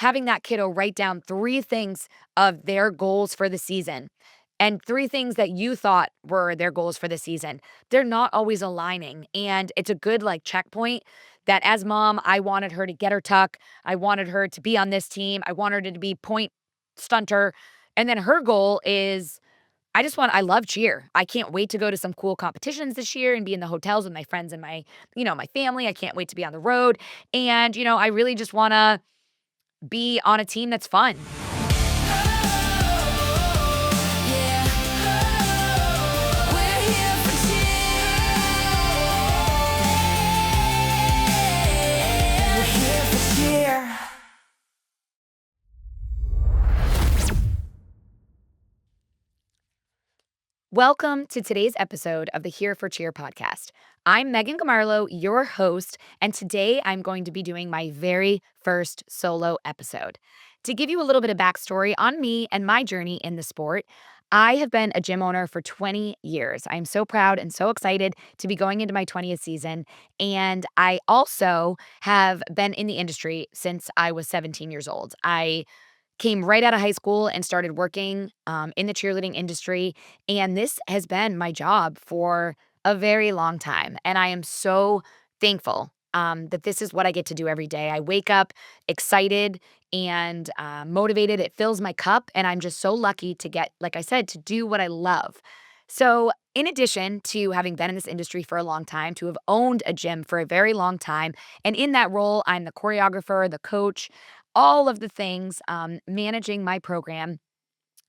having that kiddo write down 3 things of their goals for the season and 3 things that you thought were their goals for the season. They're not always aligning, and it's a good, like, checkpoint that as mom, I wanted her to get her tuck. I wanted her to be on this team. I wanted her to be point stunter, and then her goal is I love cheer. I can't wait to go to some cool competitions this year and be in the hotels with my friends and my family. I can't wait to be on the road, and, I really just wanna be on a team that's fun. Welcome to today's episode of the Here for Cheer podcast. I'm Megan Gomarlo, your host, and today I'm going to be doing my very first solo episode. To give you a little bit of backstory on me and my journey in the sport, I have been a gym owner for 20 years. I'm so proud and so excited to be going into my 20th season. And I also have been in the industry since I was 17 years old. I came right out of high school and started working in the cheerleading industry. And this has been my job for a very long time. And I am so thankful that this is what I get to do every day. I wake up excited and motivated. It fills my cup. And I'm just so lucky to get, like I said, to do what I love. So, in addition to having been in this industry for a long time, to have owned a gym for a very long time, and in that role, I'm the choreographer, the coach, all of the things, managing my program.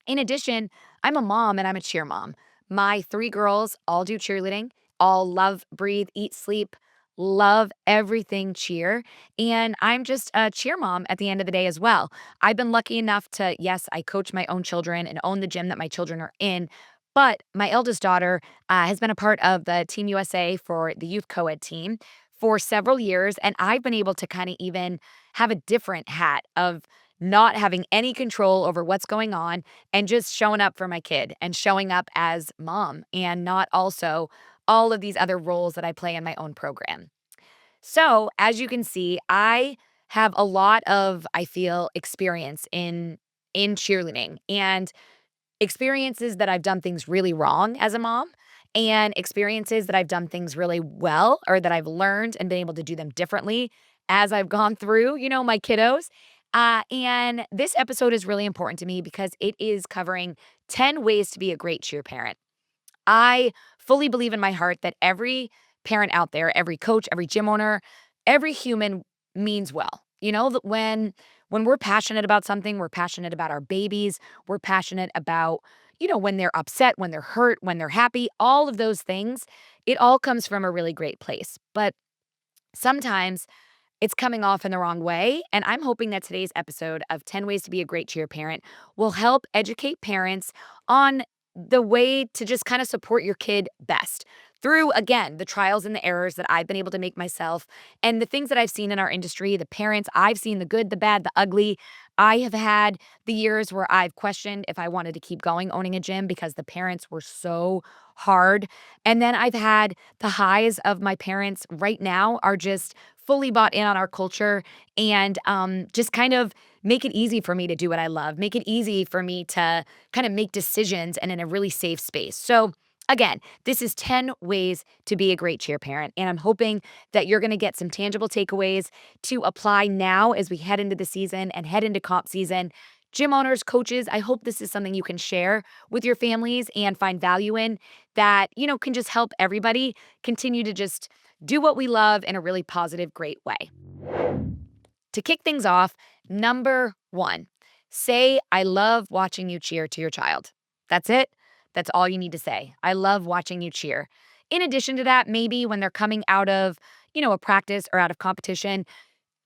In addition, I'm a mom and I'm a cheer mom. My 3 girls all do cheerleading, all love, breathe, eat, sleep, love everything cheer. And I'm just a cheer mom at the end of the day as well. I've been lucky enough to, yes, I coach my own children and own the gym that my children are in. But my eldest daughter has been a part of the Team USA for the youth co ed team for several years. And I've been able to kind of even have a different hat of not having any control over what's going on and just showing up for my kid and showing up as mom and not also all of these other roles that I play in my own program. So, as you can see, I have a lot of, I feel, experience in cheerleading and experiences that I've done things really wrong as a mom and experiences that I've done things really well or that I've learned and been able to do them differently as I've gone through, my kiddos. And this episode is really important to me because it is covering 10 ways to be a great cheer parent. I fully believe in my heart that every parent out there, every coach, every gym owner, every human means well. That when we're passionate about something, we're passionate about our babies, we're passionate about, when they're upset, when they're hurt, when they're happy, all of those things, it all comes from a really great place. But sometimes it's coming off in the wrong way. And I'm hoping that today's episode of 10 Ways to Be a Great Cheer Parent will help educate parents on the way to just kind of support your kid best through, again, the trials and the errors that I've been able to make myself and the things that I've seen in our industry, the parents, I've seen the good, the bad, the ugly. I have had the years where I've questioned if I wanted to keep going owning a gym because the parents were so hard. And then I've had the highs of my parents right now are just fully bought in on our culture and just kind of make it easy for me to do what I love, make it easy for me to kind of make decisions and in a really safe space. So, again, this is 10 ways to be a great cheer parent. And I'm hoping that you're going to get some tangible takeaways to apply now as we head into the season and head into comp season. Gym owners, coaches, I hope this is something you can share with your families and find value in that, can just help everybody continue to just do what we love in a really positive, great way. To kick things off, number 1, say, I love watching you cheer to your child. That's it. That's all you need to say. I love watching you cheer. In addition to that, maybe when they're coming out of, a practice or out of competition,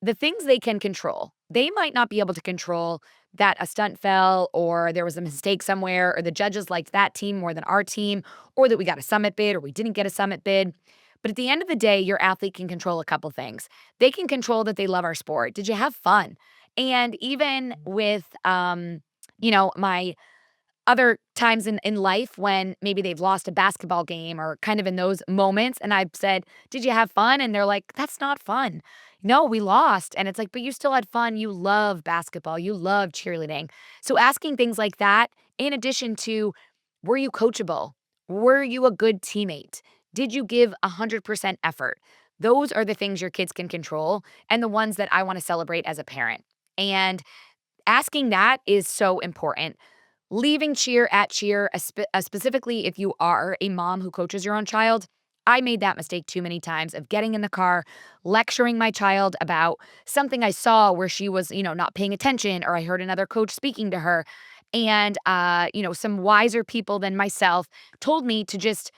the things they can control. They might not be able to control that a stunt fell or there was a mistake somewhere or the judges liked that team more than our team or that we got a summit bid or we didn't get a summit bid. But at the end of the day, your athlete can control a couple things. They can control that they love our sport. Did you have fun? And even with, my other times in life when maybe they've lost a basketball game or kind of in those moments, and I've said, "Did you have fun?" And they're like, "That's not fun." "No, we lost." And it's like, "But you still had fun. You love basketball. You love cheerleading." So asking things like that, in addition to, were you coachable? Were you a good teammate? Did you give 100% effort? Those are the things your kids can control and the ones that I want to celebrate as a parent. And asking that is so important. Leaving cheer at cheer, specifically if you are a mom who coaches your own child, I made that mistake too many times of getting in the car, lecturing my child about something I saw where she was, not paying attention, or I heard another coach speaking to her. And, some wiser people than myself told me to just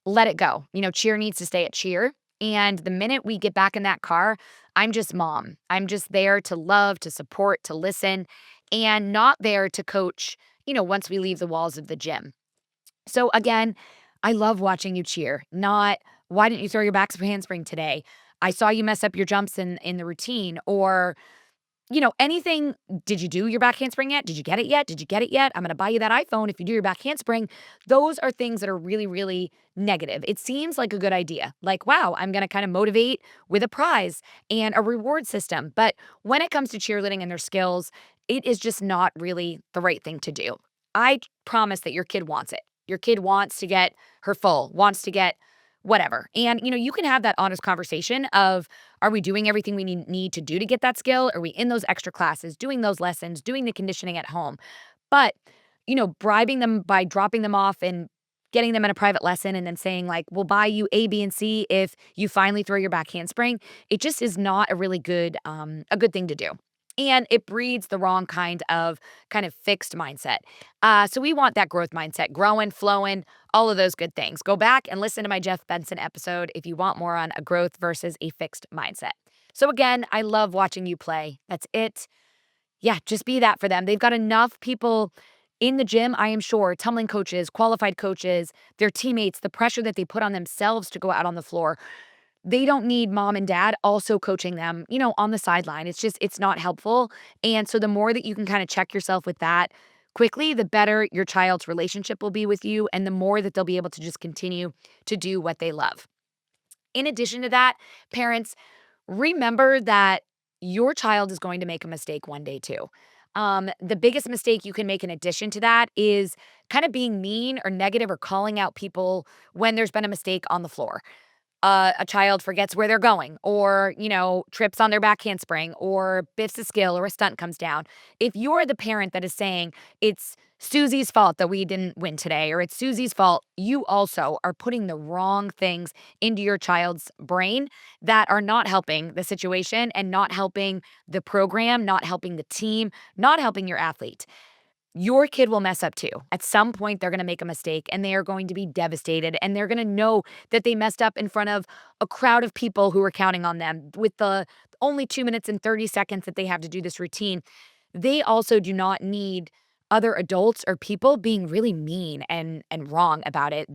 let it go. Cheer needs to stay at cheer. And the minute we get back in that car, I'm just mom. I'm just there to love, to support, to listen, and not there to coach, once we leave the walls of the gym. So again, I love watching you cheer, not why didn't you throw your back handspring today? I saw you mess up your jumps in the routine, or anything. Did you do your back handspring yet? Did you get it yet? Did you get it yet? I'm going to buy you that iPhone if you do your back handspring. Those are things that are really, really negative. It seems like a good idea. Like, wow, I'm going to kind of motivate with a prize and a reward system. But when it comes to cheerleading and their skills, it is just not really the right thing to do. I promise that your kid wants it. Your kid wants to get her full, wants to get whatever. And, you can have that honest conversation of, are we doing everything we need to do to get that skill? Are we in those extra classes, doing those lessons, doing the conditioning at home? But, bribing them by dropping them off and getting them in a private lesson and then saying, like, we'll buy you A, B, and C if you finally throw your back handspring, it just is not a really good, a good thing to do. And it breeds the wrong kind of fixed mindset. So we want that growth mindset, growing, flowing, all of those good things. Go back and listen to my Jeff Benson episode if you want more on a growth versus a fixed mindset. So again, I love watching you play. That's it. Yeah, just be that for them. They've got enough people in the gym, I am sure, tumbling coaches, qualified coaches, their teammates, the pressure that they put on themselves to go out on the floor. They don't need mom and dad also coaching them, on the sideline. It's not helpful. And so the more that you can kind of check yourself with that quickly, the better your child's relationship will be with you and the more that they'll be able to just continue to do what they love. In addition to that, parents, remember that your child is going to make a mistake one day too. The biggest mistake you can make in addition to that is kind of being mean or negative or calling out people when there's been a mistake on the floor. A child forgets where they're going or, trips on their back handspring or biffs a skill or a stunt comes down. If you're the parent that is saying it's Susie's fault that we didn't win today or it's Susie's fault, you also are putting the wrong things into your child's brain that are not helping the situation and not helping the program, not helping the team, not helping your athlete. Your kid will mess up too. At some point, they're going to make a mistake and they are going to be devastated and they're going to know that they messed up in front of a crowd of people who are counting on them with the only 2 minutes and 30 seconds that they have to do this routine. They also do not need other adults or people being really mean and wrong about it.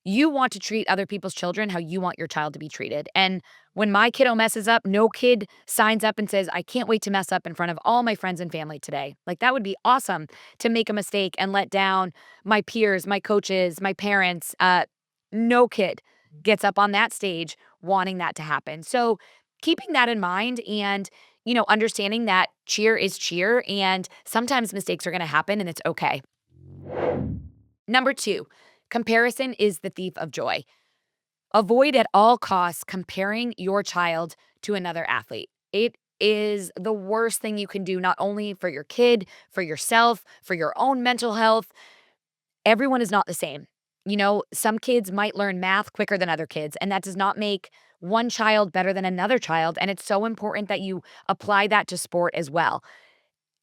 You want to treat other people's children how you want your child to be treated. And when my kiddo messes up, no kid signs up and says, I can't wait to mess up in front of all my friends and family today. Like, that would be awesome to make a mistake and let down my peers, my coaches, my parents. No kid gets up on that stage wanting that to happen. So, keeping that in mind and understanding that cheer is cheer and sometimes mistakes are going to happen and it's okay. Number two, comparison is the thief of joy. Avoid at all costs comparing your child to another athlete. It is the worst thing you can do, not only for your kid, for yourself, for your own mental health. Everyone is not the same. Some kids might learn math quicker than other kids, and that does not make one child better than another child. And it's so important that you apply that to sport as well.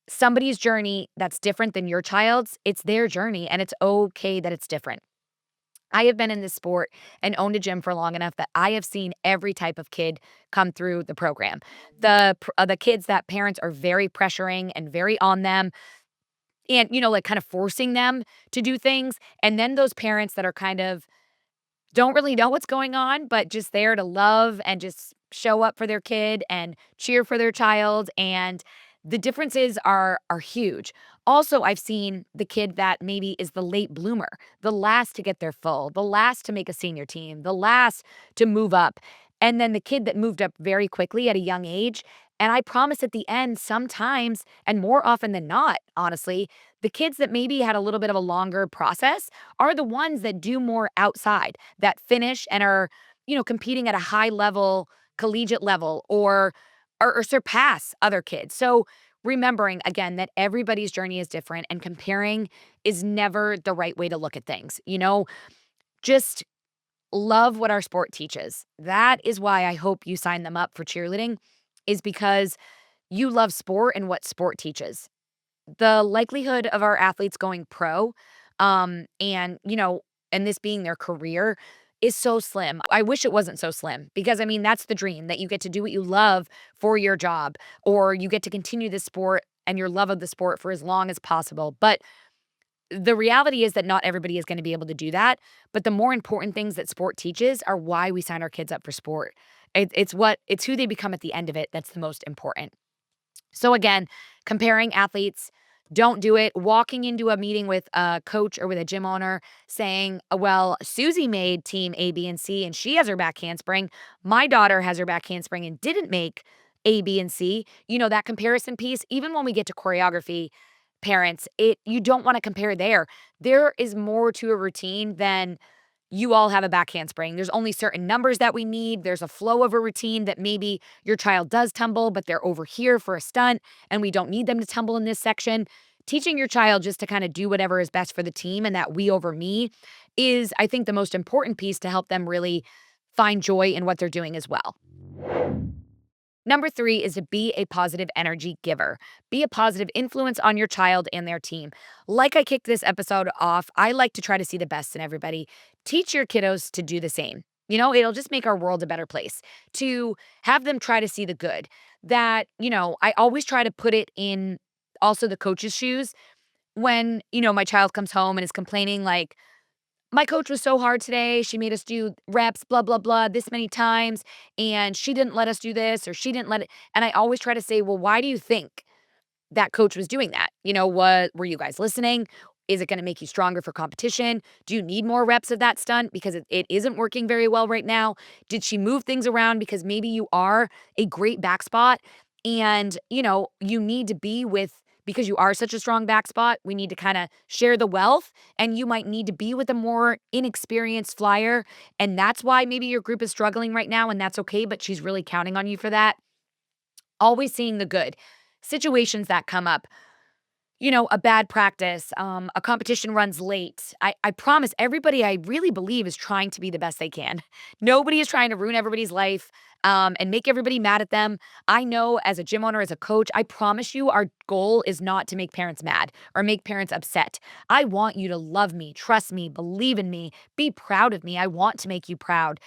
Somebody's journey that's different than your child's, it's their journey, and it's okay that it's different. I have been in this sport and owned a gym for long enough that I have seen every type of kid come through the program. The kids that parents are very pressuring and very on them and, like kind of forcing them to do things. And then those parents that are kind of don't really know what's going on, but just there to love and just show up for their kid and cheer for their child. And the differences are huge. Also, I've seen the kid that maybe is the late bloomer, the last to get their full, the last to make a senior team, the last to move up, and then the kid that moved up very quickly at a young age. And I promise at the end, sometimes, and more often than not, honestly, the kids that maybe had a little bit of a longer process are the ones that do more outside, that finish and are, competing at a high level, collegiate level, or surpass other kids. So remembering again that everybody's journey is different and comparing is never the right way to look at things. Just love what our sport teaches. That is why I hope you sign them up for cheerleading, is because you love sport and what sport teaches. The likelihood of our athletes going pro, and this being their career is so slim. I wish it wasn't so slim because I mean, that's the dream, that you get to do what you love for your job, or you get to continue the sport and your love of the sport for as long as possible. But the reality is that not everybody is going to be able to do that. But the more important things that sport teaches are why we sign our kids up for sport. It's who they become at the end of it that's the most important. So again, comparing athletes, don't do it. Walking into a meeting with a coach or with a gym owner saying, well, Susie made team A, B, and C, and she has her back handspring. My daughter has her back handspring and didn't make A, B, and C. That comparison piece, even when we get to choreography, parents, you don't want to compare there. There is more to a routine than you all have a back handspring. There's only certain numbers that we need. There's a flow of a routine that maybe your child does tumble, but they're over here for a stunt and we don't need them to tumble in this section. Teaching your child just to kind of do whatever is best for the team and that we over me is, I think, the most important piece to help them really find joy in what they're doing as well. Number 3 is to be a positive energy giver. Be a positive influence on your child and their team. Like I kicked this episode off, I like to try to see the best in everybody. Teach your kiddos to do the same. It'll just make our world a better place to have them try to see the good. I always try to put it in also the coach's shoes when, my child comes home and is complaining like, my coach was so hard today. She made us do reps, blah, blah, blah, this many times. And she didn't let us do this or she didn't let it. And I always try to say, well, why do you think that coach was doing that? What were you guys listening? Is it going to make you stronger for competition? Do you need more reps of that stunt because it isn't working very well right now? Did she move things around because maybe you are a great back spot and, you need to be with, because you are such a strong back spot, we need to kind of share the wealth and you might need to be with a more inexperienced flyer. And that's why maybe your group is struggling right now and that's okay, but she's really counting on you for that. Always seeing the good. Situations that come up, a bad practice, a competition runs late. I promise everybody I really believe is trying to be the best they can. Nobody is trying to ruin everybody's life and make everybody mad at them. I know as a gym owner, as a coach, I promise you our goal is not to make parents mad or make parents upset. I want you to love me, trust me, believe in me, be proud of me. I want to make you proud.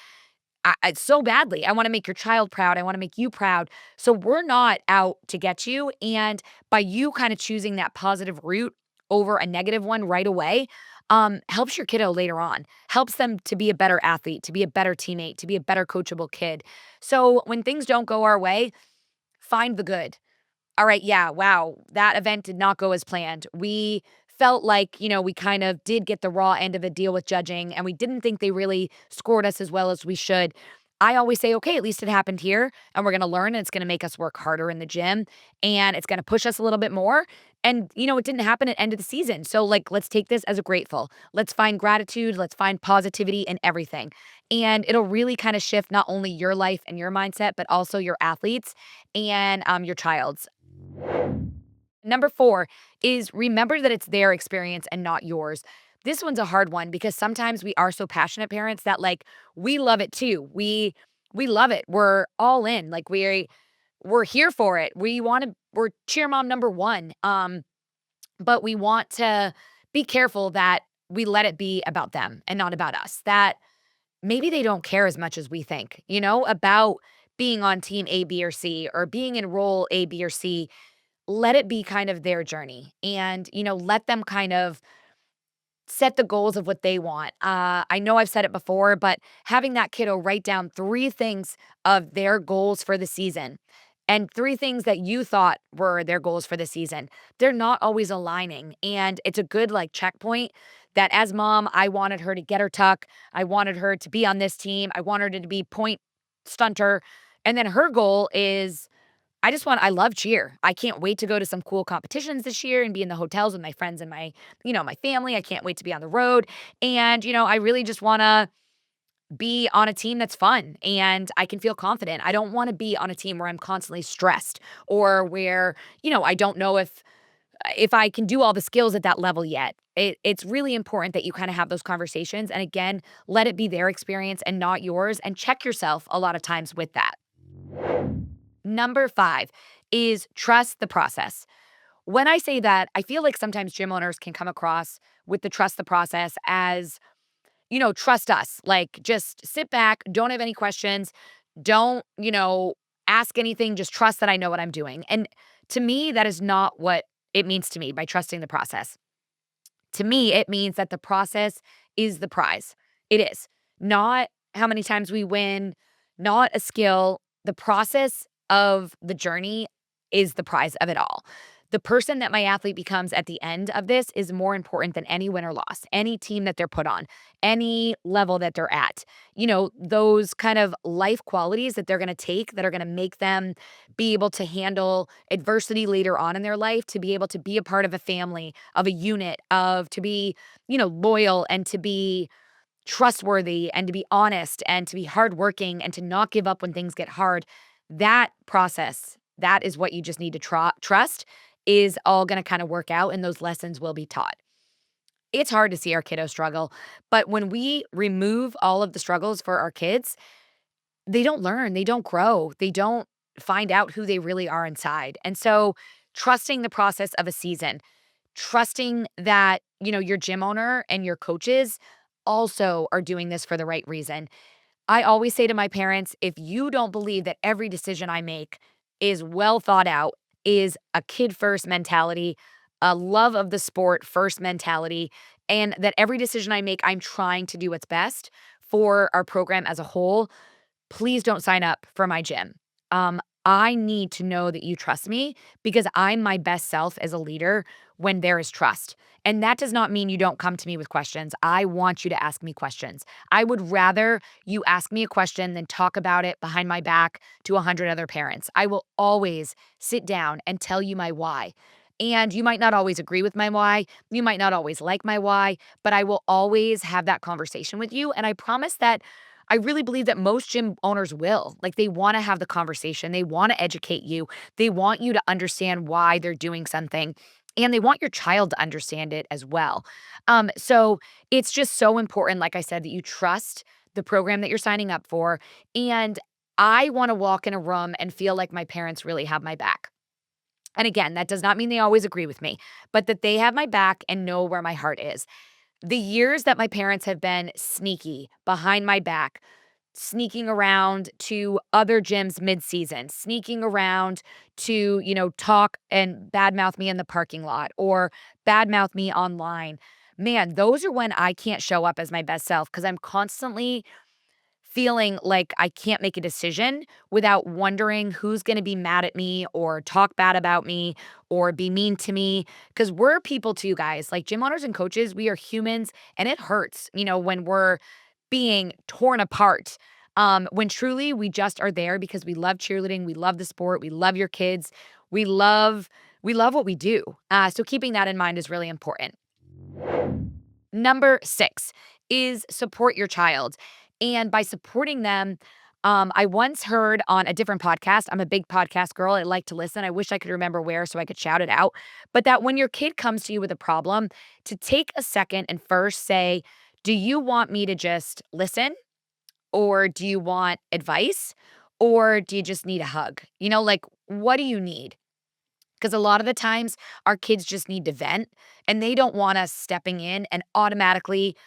So badly. I wanna make your child proud. I wanna make you proud. So we're not out to get you, and by you kinda choosing that positive route over a negative one right away, helps your kiddo later on, helps them to be a better athlete, to be a better teammate, to be a better coachable kid. So when things don't go our way, find the good. All right, yeah, wow, that event did not go as planned. We felt like, we kind of did get the raw end of the deal with judging, and we didn't think they really scored us as well as we should. I always say, okay, at least it happened here, and we're going to learn, and it's going to make us work harder in the gym, and it's going to push us a little bit more. And, it didn't happen at end of the season. So, like, let's take this as a grateful. Let's find gratitude. Let's find positivity in everything. And it'll really kind of shift not only your life and your mindset, but also your athletes and your child's. Number 4 is remember that it's their experience and not yours. This one's a hard one because sometimes we are so passionate parents that like we love it too. We love it. We're all in. Like we're here for it. We're cheer mom number 1. But we want to be careful that we let it be about them and not about us. That maybe they don't care as much as we think, about being on team A, B, or C or being in role A, B, or C. Let it be kind of their journey and, let them kind of set the goals of what they want. I know I've said it before, but having that kiddo write down 3 things of their goals for the season. and 3 things that you thought were their goals for the season. They're not always aligning, and it's a good, like, checkpoint that as mom, I wanted her to get her tuck, I wanted her to be on this team, I wanted her to be point stunter, and then her goal is, I love cheer. I can't wait to go to some cool competitions this year and be in the hotels with my friends and my family. I can't wait to be on the road, and, I really just wanna be on a team that's fun and I can feel confident. I don't wanna be on a team where I'm constantly stressed or where, I don't know if I can do all the skills at that level yet. It's really important that you kinda have those conversations, and again, let it be their experience and not yours, and check yourself a lot of times with that. Number 5 is trust the process. When I say that, I feel like sometimes gym owners can come across with the trust the process as, trust us. Like, just sit back, don't have any questions, don't, ask anything, just trust that I know what I'm doing. And to me, that is not what it means to me by trusting the process. To me, it means that the process is the prize. It is. Not how many times we win, not a skill. The process of the journey is the prize of it all. The person that my athlete becomes at the end of this is more important than any win or loss, any team that they're put on, any level that they're at. Those kind of life qualities that they're going to take that are going to make them be able to handle adversity later on in their life, to be able to be a part of a family, of a unit, of to be, loyal and to be trustworthy and to be honest and to be hardworking and to not give up when things get hard. That process, that is what you just need to trust is all going to kind of work out and those lessons will be taught. It's hard to see our kiddos struggle, but when we remove all of the struggles for our kids, they don't learn, they don't grow, they don't find out who they really are inside. And so, trusting the process of a season, trusting that, your gym owner and your coaches also are doing this for the right reason. I always say to my parents, if you don't believe that every decision I make is well thought out, is a kid first mentality, a love of the sport first mentality, and that every decision I make, I'm trying to do what's best for our program as a whole, please don't sign up for my gym. I need to know that you trust me because I'm my best self as a leader when there is trust. And that does not mean you don't come to me with questions. I want you to ask me questions. I would rather you ask me a question than talk about it behind my back to 100 other parents. I will always sit down and tell you my why. And you might not always agree with my why. You might not always like my why, but I will always have that conversation with you. And I promise that I really believe that most gym owners will. Like, they wanna have the conversation, they wanna educate you, they want you to understand why they're doing something, and they want your child to understand it as well. So it's just so important, like I said, that you trust the program that you're signing up for, and I wanna walk in a room and feel like my parents really have my back. And again, that does not mean they always agree with me, but that they have my back and know where my heart is. The years that my parents have been sneaky behind my back, sneaking around to other gyms mid-season, sneaking around to, talk and badmouth me in the parking lot or badmouth me online. Man, those are when I can't show up as my best self because I'm constantly feeling like I can't make a decision without wondering who's going to be mad at me or talk bad about me or be mean to me. Because we're people too, guys. Like, gym owners and coaches, we are humans and it hurts, when we're being torn apart. When truly we just are there because we love cheerleading, we love the sport, we love your kids, we love what we do. So keeping that in mind is really important. Number 6 is support your child. And by supporting them, I once heard on a different podcast, I'm a big podcast girl. I like to listen. I wish I could remember where so I could shout it out. But that when your kid comes to you with a problem, to take a second and first say, do you want me to just listen? Or do you want advice? Or do you just need a hug? Like, what do you need? Because a lot of the times our kids just need to vent and they don't want us stepping in and automatically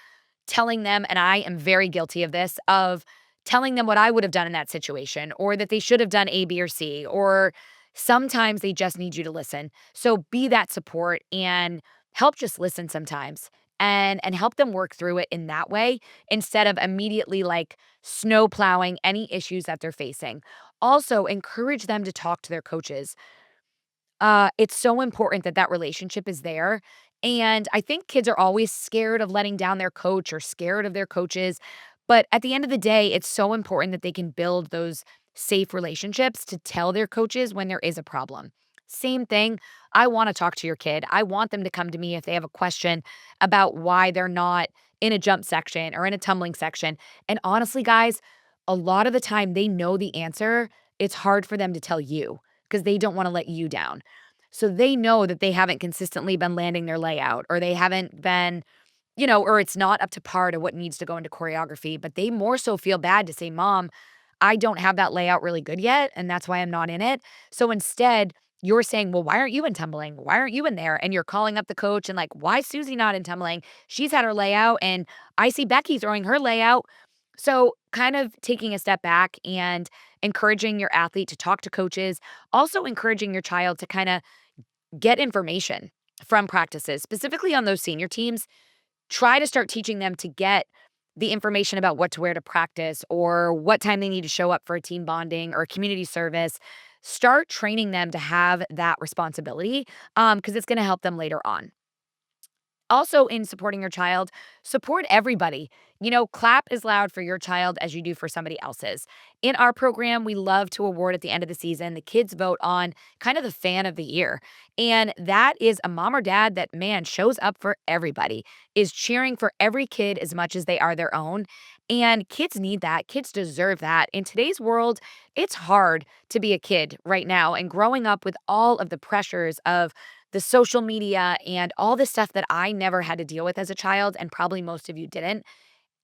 telling them, and I am very guilty of this, of telling them what I would have done in that situation or that they should have done A, B, or C, or sometimes they just need you to listen. So be that support and help just listen sometimes and help them work through it in that way instead of immediately like snow plowing any issues that they're facing. Also, encourage them to talk to their coaches. It's so important that that relationship is there, and I think kids are always scared of letting down their coach or scared of their coaches, but at the end of the day, it's so important that they can build those safe relationships to tell their coaches when there is a problem. Same thing, I wanna talk to your kid. I want them to come to me if they have a question about why they're not in a jump section or in a tumbling section, and honestly, guys, a lot of the time they know the answer. It's hard for them to tell you because they don't wanna let you down. So they know that they haven't consistently been landing their layout or they haven't been, or it's not up to par to what needs to go into choreography, but they more so feel bad to say, "Mom, I don't have that layout really good yet, and that's why I'm not in it." So instead, you're saying, "Well, why aren't you in tumbling? Why aren't you in there?" And you're calling up the coach and like, "Why is Susie not in tumbling? She's had her layout and I see Becky throwing her layout." So, kind of taking a step back and encouraging your athlete to talk to coaches, also encouraging your child to kind of get information from practices, specifically on those senior teams. Try to start teaching them to get the information about what to wear to practice or what time they need to show up for a team bonding or community service. Start training them to have that responsibility because it's going to help them later on. Also, in supporting your child, support everybody. Clap as loud for your child as you do for somebody else's. In our program, we love to award at the end of the season. The kids vote on kind of the fan of the year. And that is a mom or dad that, man, shows up for everybody, is cheering for every kid as much as they are their own. And kids need that. Kids deserve that. In today's world, it's hard to be a kid right now and growing up with all of the pressures of the social media and all the stuff that I never had to deal with as a child, and probably most of you didn't.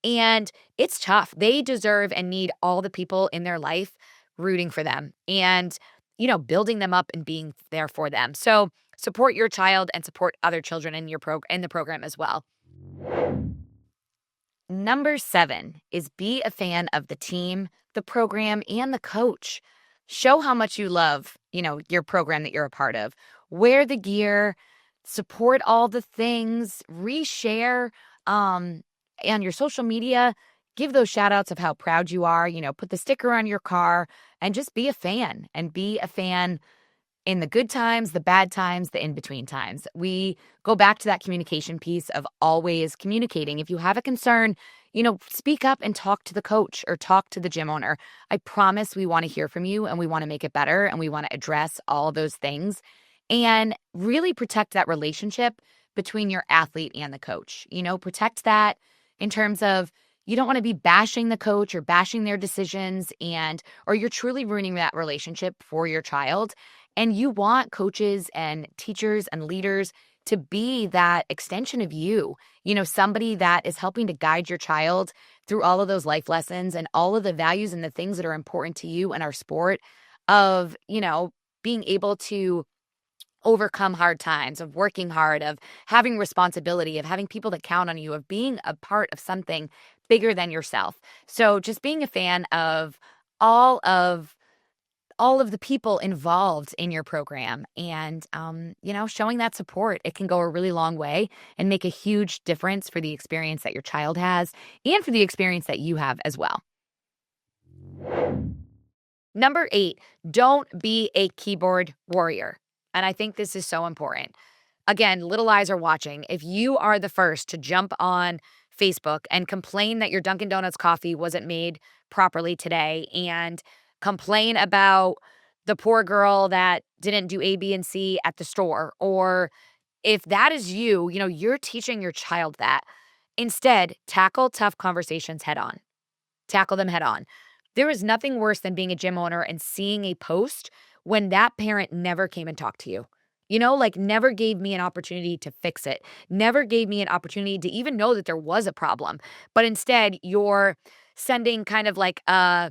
And it's tough. They deserve and need all the people in their life rooting for them and, building them up and being there for them. So support your child and support other children in in the program as well. Number 7 is be a fan of the team, the program, and the coach. Show how much you love, your program that you're a part of. Wear the gear, support all the things, reshare on your social media. Give those shout outs of how proud you are, put the sticker on your car and just be a fan and be a fan in the good times, the bad times, the in between times. We go back to that communication piece of always communicating. If you have a concern, speak up and talk to the coach or talk to the gym owner. I promise we want to hear from you and we want to make it better and we want to address all of those things and really protect that relationship between your athlete and the coach. Protect that in terms of you don't want to be bashing the coach or bashing their decisions or you're truly ruining that relationship for your child. And you want coaches and teachers and leaders to be that extension of you, somebody that is helping to guide your child through all of those life lessons and all of the values and the things that are important to you in our sport of, being able to overcome hard times, of working hard, of having responsibility, of having people that count on you, of being a part of something bigger than yourself. So just being a fan of all of all of the people involved in your program and showing that support, it can go a really long way and make a huge difference for the experience that your child has and for the experience that you have as well. Number 8, don't be a keyboard warrior. And I think this is so important. Again, little eyes are watching. If you are the first to jump on Facebook and complain that your Dunkin' Donuts coffee wasn't made properly today and complain about the poor girl that didn't do A, B, and C at the store, or if that is you, you're teaching your child that. Instead, tackle tough conversations head on. Tackle them head on. There is nothing worse than being a gym owner and seeing a post when that parent never came and talked to you. Like never gave me an opportunity to fix it, never gave me an opportunity to even know that there was a problem. But instead, you're sending kind of like a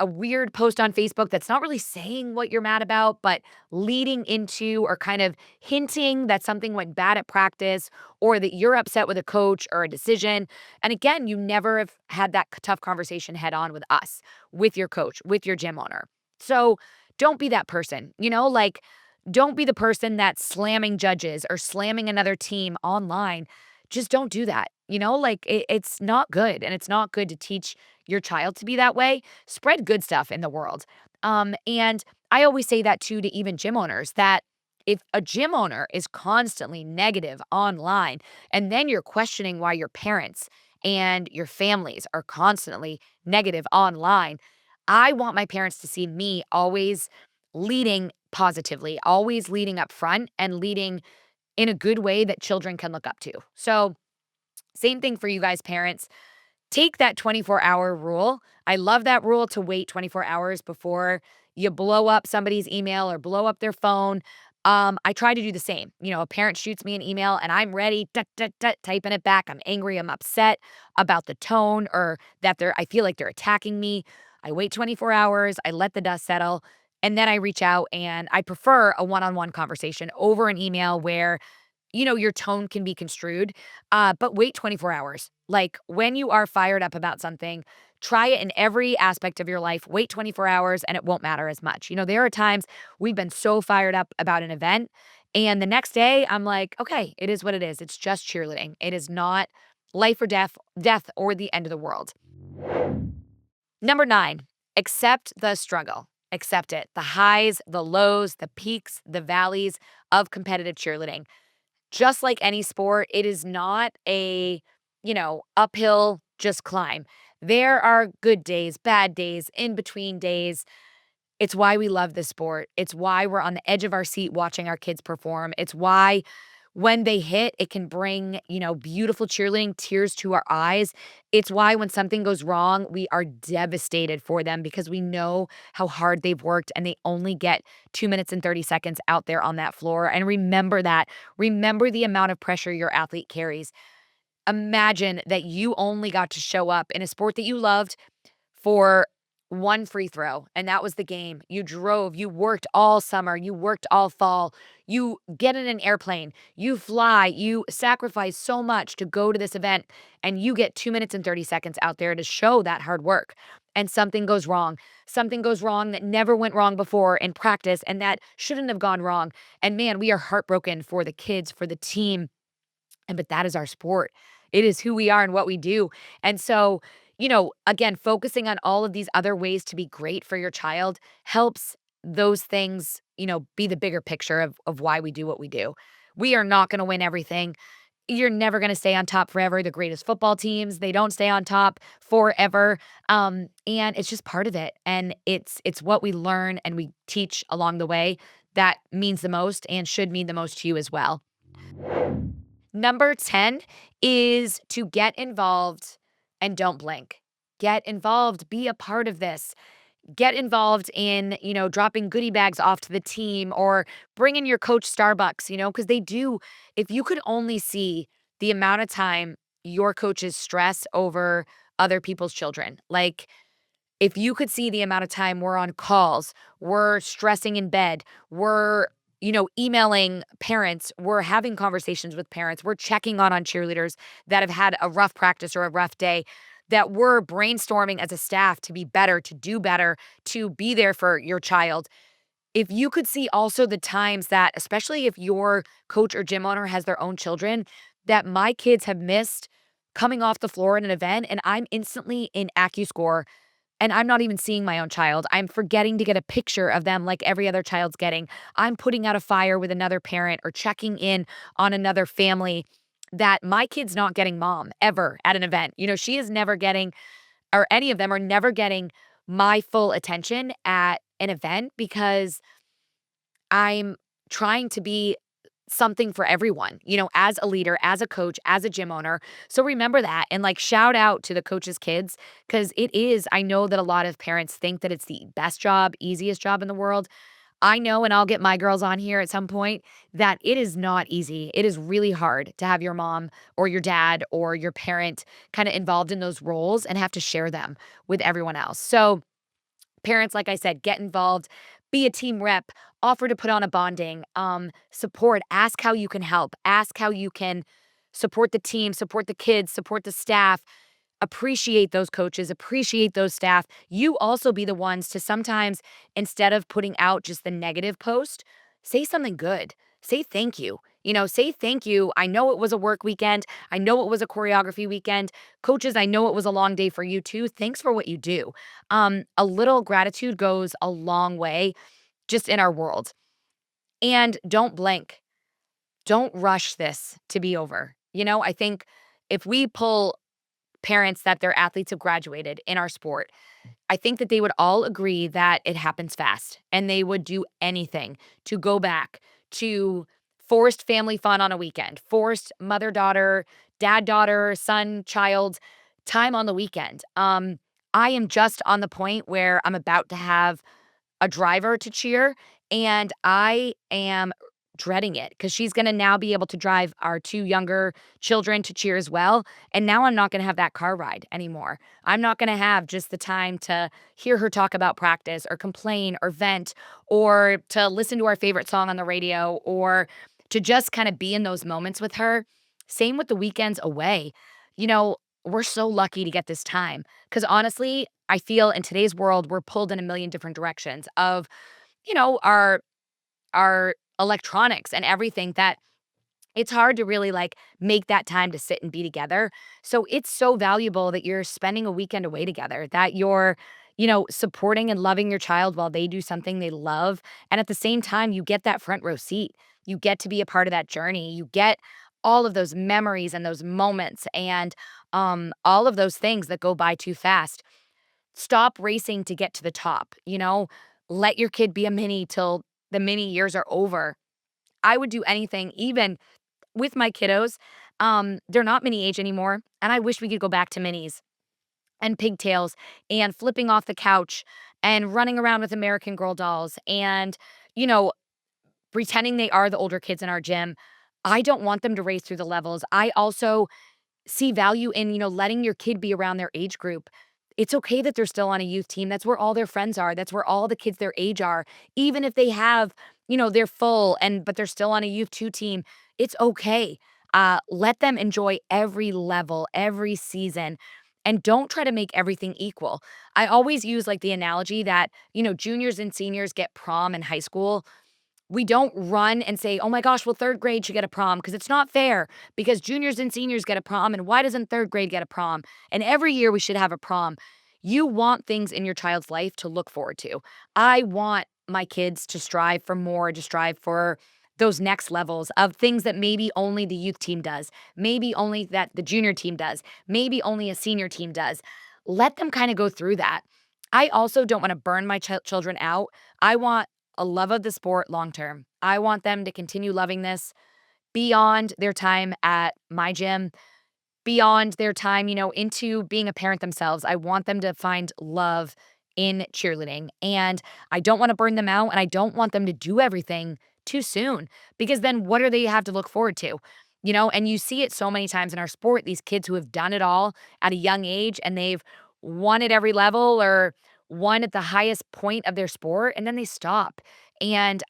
weird post on Facebook that's not really saying what you're mad about, but leading into or kind of hinting that something went bad at practice or that you're upset with a coach or a decision. And again, you never have had that tough conversation head on with us, with your coach, with your gym owner. So don't be that person, like don't be the person that's slamming judges or slamming another team online. Just don't do that. Like it's not good, and it's not good to teach your child to be that way. Spread good stuff in the world. And I always say that too to even gym owners, that if a gym owner is constantly negative online, and then you're questioning why your parents and your families are constantly negative online, I want my parents to see me always leading positively, always leading up front and leading in a good way that children can look up to. So, same thing for you guys, parents. Take that 24-hour rule. I love that rule, to wait 24 hours before you blow up somebody's email or blow up their phone. I try to do the same. A parent shoots me an email and I'm ready, typing it back. I'm angry, I'm upset about the tone, or that I feel like they're attacking me. I wait 24 hours, I let the dust settle, and then I reach out, and I prefer a one-on-one conversation over an email where your tone can be construed, but wait 24 hours. Like, when you are fired up about something, try it in every aspect of your life. Wait 24 hours and it won't matter as much. There are times we've been so fired up about an event, and the next day I'm like, okay, it is what it is. It's just cheerleading. It is not life or death or the end of the world. Number 9, accept the struggle. Accept it. The highs, the lows, the peaks, the valleys of competitive cheerleading. Just like any sport, it is not a, uphill just climb. There are good days, bad days, in between days. It's why we love this sport. It's why we're on the edge of our seat watching our kids perform. It's why when they hit, it can bring, beautiful cheerleading, tears to our eyes. It's why when something goes wrong, we are devastated for them, because we know how hard they've worked and they only get 2 minutes and 30 seconds out there on that floor. And remember that. Remember the amount of pressure your athlete carries. Imagine that you only got to show up in a sport that you loved for one free throw, and that was the game. You drove, you worked all summer, you worked all fall, you get in an airplane, you fly, you sacrifice so much to go to this event, and you get 2 minutes and 30 seconds out there to show that hard work. And something goes wrong. Something goes wrong that never went wrong before in practice, and that shouldn't have gone wrong. And man, we are heartbroken for the kids, for the team, but that is our sport. It is who we are and what we do. And so, again, focusing on all of these other ways to be great for your child helps those things, be the bigger picture of why we do what we do. We are not going to win everything. You're never going to stay on top forever. The greatest football teams, they don't stay on top forever. And it's just part of it. And it's what we learn and we teach along the way that means the most and should mean the most to you as well. Number 10 is to get involved and don't blink. Get involved, be a part of this. Get involved in, dropping goodie bags off to the team, or bringing your coach Starbucks, because they do. If you could only see the amount of time your coaches stress over other people's children, like, if you could see the amount of time we're on calls, we're stressing in bed, we're, emailing parents, we're having conversations with parents, we're checking on cheerleaders that have had a rough practice or a rough day, that we're brainstorming as a staff to be better, to do better, to be there for your child. If you could see also the times that, especially if your coach or gym owner has their own children, that my kids have missed coming off the floor in an event, and I'm instantly in AccuScore, and I'm not even seeing my own child. I'm forgetting to get a picture of them like every other child's getting. I'm putting out a fire with another parent or checking in on another family, that my kid's not getting mom ever at an event. She is never getting, or any of them are never getting my full attention at an event, because I'm trying to be something for everyone, as a leader, as a coach, as a gym owner. So remember that, and like, shout out to the coaches' kids, because it is, I know that a lot of parents think that it's the best job, easiest job in the world. I know, and I'll get my girls on here at some point, that it is not easy. It is really hard to have your mom or your dad or your parent kind of involved in those roles and have to share them with everyone else. So, parents, like I said, get involved, be a team rep, offer to put on a bonding, support, ask how you can help, ask how you can support the team, support the kids, support the staff, appreciate those coaches, appreciate those staff. You also be the ones to sometimes, instead of putting out just the negative post, say something good. Say thank you. Say thank you. I know it was a work weekend. I know it was a choreography weekend. Coaches, I know it was a long day for you too. Thanks for what you do. A little gratitude goes a long way just in our world. And don't blink. Don't rush this to be over. I think if we pull parents that their athletes have graduated in our sport, I think that they would all agree that it happens fast and they would do anything to go back to forced family fun on a weekend, forced mother daughter, dad daughter, son child time on the weekend. I am just on the point where I'm about to have a driver to cheer, and I am dreading it because she's gonna now be able to drive our 2 younger children to cheer as well, and now I'm not gonna have that car ride anymore. I'm not gonna have just the time to hear her talk about practice or complain or vent or to listen to our favorite song on the radio or to just kinda be in those moments with her. Same with the weekends away. We're so lucky to get this time because honestly, I feel in today's world, we're pulled in a million different directions of, our electronics and everything that it's hard to really like make that time to sit and be together. So it's so valuable that you're spending a weekend away together, that you're, supporting and loving your child while they do something they love. And at the same time, you get that front row seat. You get to be a part of that journey. You get all of those memories and those moments and all of those things that go by too fast. Stop racing to get to the top, Let your kid be a mini till the mini years are over. I would do anything, even with my kiddos. They're not mini age anymore, and I wish we could go back to minis and pigtails and flipping off the couch and running around with American Girl dolls and, you know, pretending they are the older kids in our gym. I don't want them to race through the levels. I also see value in, letting your kid be around their age group. It's okay that they're still on a youth team. That's where all their friends are. That's where all the kids their age are. Even if they have, they're full but they're still on a youth 2 team, it's okay. Let them enjoy every level, every season, and don't try to make everything equal. I always use like the analogy that, juniors and seniors get prom in high school. We don't run and say, "Oh my gosh, well, 3rd grade should get a prom," because it's not fair because juniors and seniors get a prom, and why doesn't 3rd grade get a prom? And every year we should have a prom. You want things in your child's life to look forward to. I want my kids to strive for more, to strive for those next levels of things that maybe only the youth team does, maybe only that the junior team does, maybe only a senior team does. Let them kinda go through that. I also don't wanna burn my children out. I want a love of the sport long term. I want them to continue loving this beyond their time at my gym, beyond their time, into being a parent themselves. I want them to find love in cheerleading. And I don't want to burn them out and I don't want them to do everything too soon because then what do they have to look forward to? And you see it so many times in our sport, these kids who have done it all at a young age and they've won at every level or won at the highest point of their sport and then they stop. And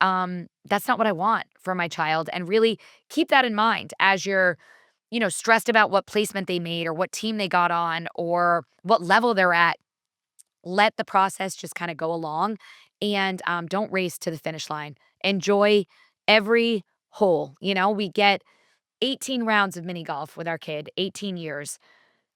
that's not what I want for my child. And really keep that in mind as you're stressed about what placement they made or what team they got on or what level they're at. Let the process just kind of go along and don't race to the finish line. Enjoy every hole. We get 18 rounds of mini golf with our kid, 18 years.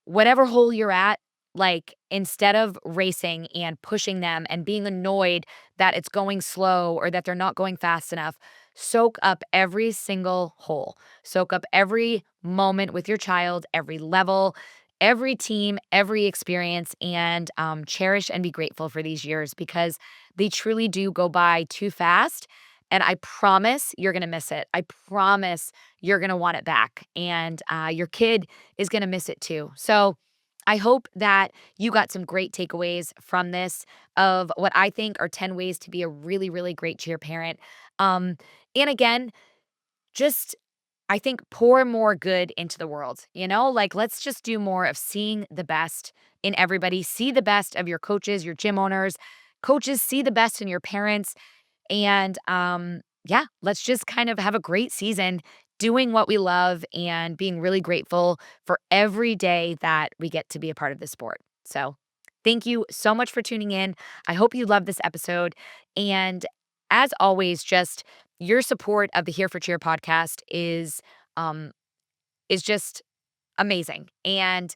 Whatever hole you're at, like instead of racing and pushing them and being annoyed that it's going slow or that they're not going fast enough, soak up every single hole. Soak up every moment with your child, every level, every team, every experience, and cherish and be grateful for these years because they truly do go by too fast. And I promise you're going to miss it. I promise you're going to want it back. And your kid is going to miss it too. So I hope that you got some great takeaways from this of what I think are 10 ways to be a really, really great cheer parent. Um, and again, just I think pour more good into the world, like let's just do more of seeing the best in everybody. See the best of your coaches, your gym owners, coaches, see the best in your parents and yeah, let's just kind of have a great season doing what we love and being really grateful for every day that we get to be a part of this sport. So, thank you so much for tuning in. I hope you love this episode. And as always, just Your support of the Here for Cheer podcast um, is just amazing, and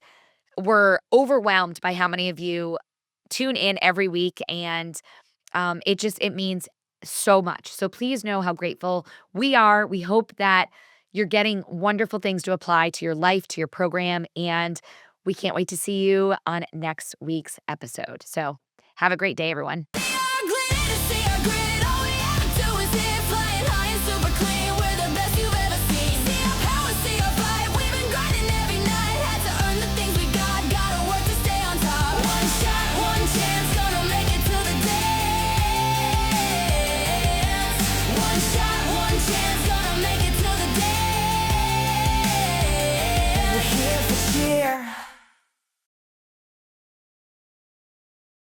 we're overwhelmed by how many of you tune in every week, and it means so much. So please know how grateful we are. We hope that you're getting wonderful things to apply to your life, to your program, and we can't wait to see you on next week's episode. So have a great day, everyone.